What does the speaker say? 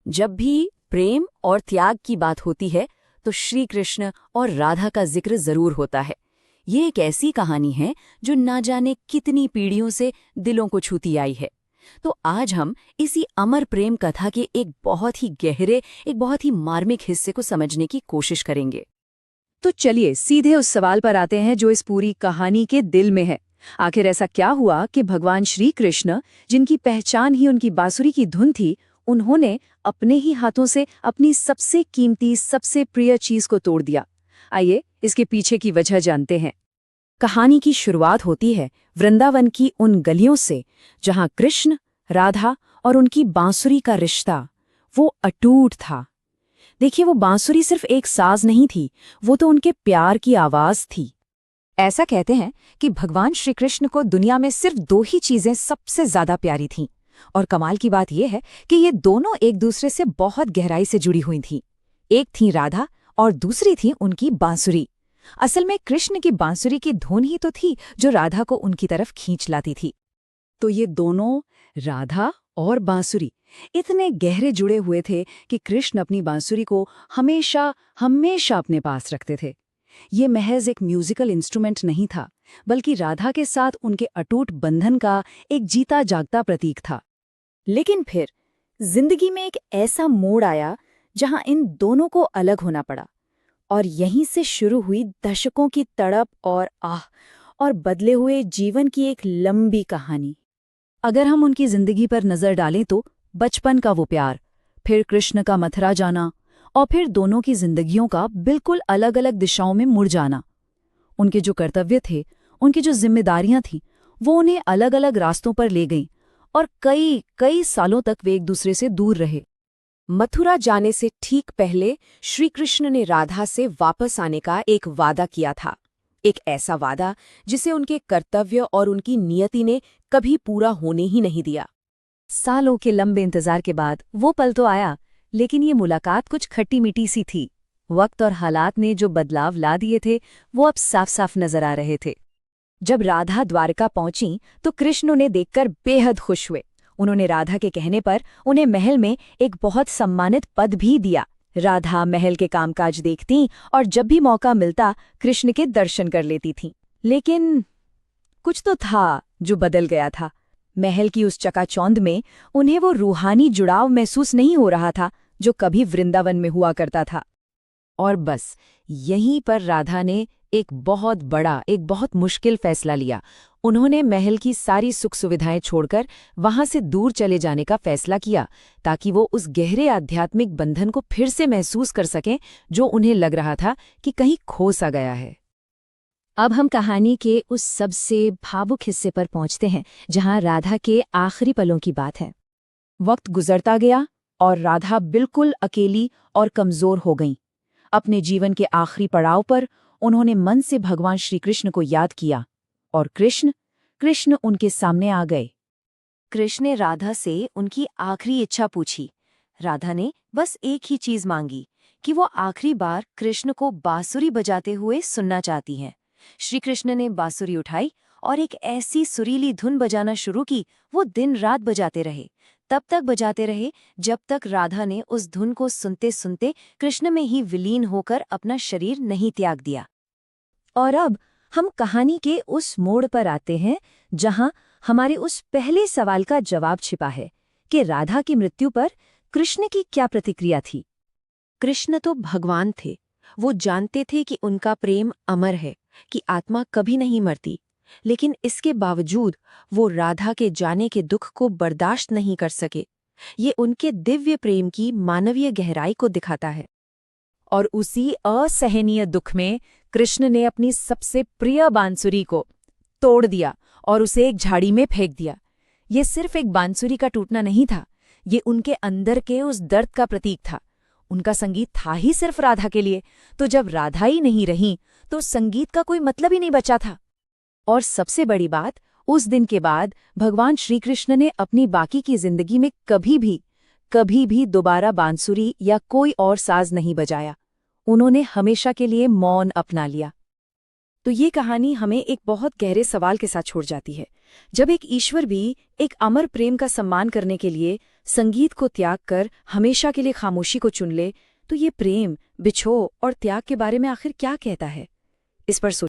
जब भी प्रेम और त्याग की बात होती है तो श्री कृष्ण और राधा का जिक्र जरूर होता है। ये एक ऐसी कहानी है जो ना जाने कितनी पीढ़ियों से दिलों को छूती आई है। तो आज हम इसी अमर प्रेम कथा के एक बहुत ही गहरे, एक बहुत ही मार्मिक हिस्से को समझने की कोशिश करेंगे। तो चलिए सीधे उस सवाल पर आते हैं जो इस पूरी कहानी के दिल में है। आखिर ऐसा क्या हुआ कि भगवान श्री कृष्ण, जिनकी पहचान ही उनकी बांसुरी की धुन थी, उन्होंने अपने ही हाथों से अपनी सबसे कीमती, सबसे प्रिय चीज को तोड़ दिया। आइए इसके पीछे की वजह जानते हैं। कहानी की शुरुआत होती है वृंदावन की उन गलियों से जहां कृष्ण, राधा और उनकी बांसुरी का रिश्ता वो अटूट था। देखिए, वो बांसुरी सिर्फ एक साज नहीं थी, वो तो उनके प्यार की आवाज थी। ऐसा कहते हैं कि भगवान श्री कृष्ण को दुनिया में सिर्फ दो ही चीजें सबसे ज्यादा प्यारी थीं, और कमाल की बात यह है कि ये दोनों एक दूसरे से बहुत गहराई से जुड़ी हुई थीं। एक थी राधा और दूसरी थी उनकी बांसुरी। असल में कृष्ण की बांसुरी की धुन ही तो थी जो राधा को उनकी तरफ खींच लाती थी। तो ये दोनों, राधा और बांसुरी, इतने गहरे जुड़े हुए थे कि कृष्ण अपनी बांसुरी को हमेशा हमेशा अपने पास रखते थे। ये महज एक म्यूजिकल इंस्ट्रूमेंट नहीं था, बल्कि राधा के साथ उनके अटूट बंधन का एक जीता जागता प्रतीक था। लेकिन फिर जिंदगी में एक ऐसा मोड़ आया जहां इन दोनों को अलग होना पड़ा, और यहीं से शुरू हुई दशकों की तड़प और आह और बदले हुए जीवन की एक लंबी कहानी। अगर हम उनकी जिंदगी पर नजर डालें तो बचपन का वो प्यार, फिर कृष्ण का मथुरा जाना, और फिर दोनों की जिंदगियों का बिल्कुल अलग अलग दिशाओं में मुड़ जाना। उनके जो कर्तव्य थे, उनकी जो जिम्मेदारियां थीं, वो उन्हें अलग अलग रास्तों पर ले गईं, और कई कई सालों तक वे एक दूसरे से दूर रहे। मथुरा जाने से ठीक पहले श्री कृष्ण ने राधा से वापस आने का एक वादा किया था। एक ऐसा वादा जिसे उनके कर्तव्य और उनकी नियति ने कभी पूरा होने ही नहीं दिया। सालों के लंबे इंतजार के बाद वो पल तो आया, लेकिन ये मुलाकात कुछ खट्टी मीठी सी थी। वक्त और हालात ने जो बदलाव ला दिए थे वो अब साफ साफ नजर आ रहे थे। जब राधा द्वारका पहुंची तो कृष्ण उन्हें देखकर बेहद खुश हुए। उन्होंने राधा के कहने पर उन्हें महल में एक बहुत सम्मानित पद भी दिया। राधा महल के कामकाज देखती और जब भी मौका मिलता कृष्ण के दर्शन कर लेती थीं। लेकिन कुछ तो था जो बदल गया था। महल की उस चकाचौंध में उन्हें वो रूहानी जुड़ाव महसूस नहीं हो रहा था जो कभी वृंदावन में हुआ करता था। और बस यहीं पर राधा ने एक बहुत मुश्किल फैसला लिया। उन्होंने महल की सारी सुख सुविधाएं छोड़कर वहां से दूर चले जाने का फैसला किया, ताकि वो उस गहरे आध्यात्मिक बंधन को फिर से महसूस कर सकें जो उन्हें लग रहा था कि कहीं खो सा गया है। अब हम कहानी के उस सबसे भावुक हिस्से पर पहुंचते हैं जहां राधा के आखिरी पलों की बात है। वक्त गुजरता गया और राधा बिल्कुल अकेली और कमजोर हो गईं। अपने जीवन के आखिरी पड़ाव पर उन्होंने मन से भगवान श्री कृष्ण को याद किया, और कृष्ण उनके सामने आ गए। कृष्ण ने राधा से उनकी आखिरी इच्छा पूछी। राधा ने बस एक ही चीज मांगी कि वो आखिरी बार कृष्ण को बांसुरी बजाते हुए सुनना चाहती हैं। श्री कृष्ण ने बांसुरी उठाई और एक ऐसी सुरीली धुन बजाना शुरू की। वो दिन रात बजाते रहे, तब तक बजाते रहे जब तक राधा ने उस धुन को सुनते सुनते कृष्ण में ही विलीन होकर अपना शरीर नहीं त्याग दिया। और अब हम कहानी के उस मोड़ पर आते हैं जहां हमारे उस पहले सवाल का जवाब छिपा है कि राधा की मृत्यु पर कृष्ण की क्या प्रतिक्रिया थी। कृष्ण तो भगवान थे। वो जानते थे कि उनका प्रेम अमर है, कि आत्मा कभी नहीं मरती। लेकिन इसके बावजूद वो राधा के जाने के दुख को बर्दाश्त नहीं कर सके। ये उनके दिव्य प्रेम की मानवीय गहराई को दिखाता है। और उसी असहनीय दुख में कृष्ण ने अपनी सबसे प्रिय बांसुरी को तोड़ दिया और उसे एक झाड़ी में फेंक दिया। ये सिर्फ एक बांसुरी का टूटना नहीं था, ये उनके अंदर के उस दर्द का प्रतीक था। उनका संगीत था ही सिर्फ राधा के लिए, तो जब राधा ही नहीं रही तो संगीत का कोई मतलब ही नहीं बचा था। और सबसे बड़ी बात, उस दिन के बाद भगवान श्री कृष्ण ने अपनी बाकी की जिंदगी में कभी भी दोबारा बांसुरी या कोई और साज नहीं बजाया। उन्होंने हमेशा के लिए मौन अपना लिया। तो ये कहानी हमें एक बहुत गहरे सवाल के साथ छोड़ जाती है। जब एक ईश्वर भी एक अमर प्रेम का सम्मान करने के लिए संगीत को त्याग कर हमेशा के लिए खामोशी को चुन ले, तो ये प्रेम, बिछोह और त्याग के बारे में आखिर क्या कहता है? इस पर